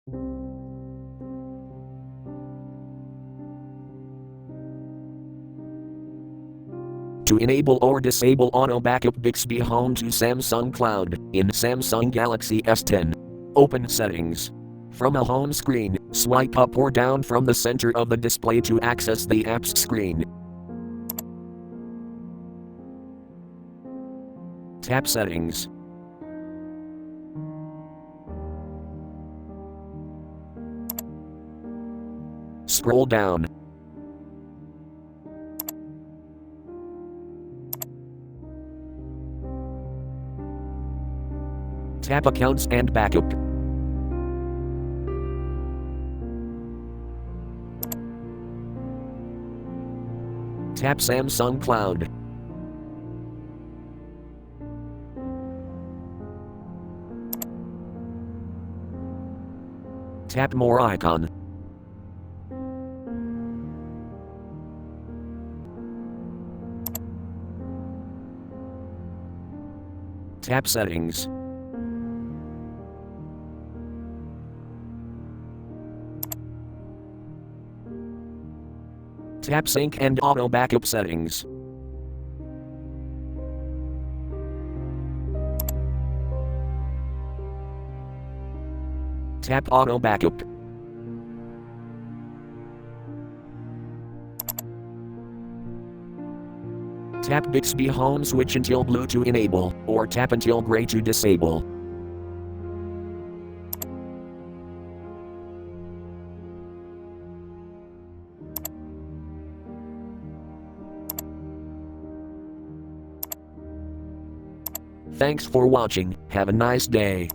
To enable or disable auto backup Bixby Home to Samsung Cloud in Samsung Galaxy S10. Open Settings. From a home screen, swipe up or down from the center of the display to access the apps screen. Tap Settings. Scroll down. Tap Accounts and Backup. Tap Samsung Cloud. Tap More icon. Tap Settings. Tap Sync and Auto Backup Settings. Tap Auto Backup. Tap Bixby Home switch until blue to enable, or tap until gray to disable. Thanks for watching, have a nice day.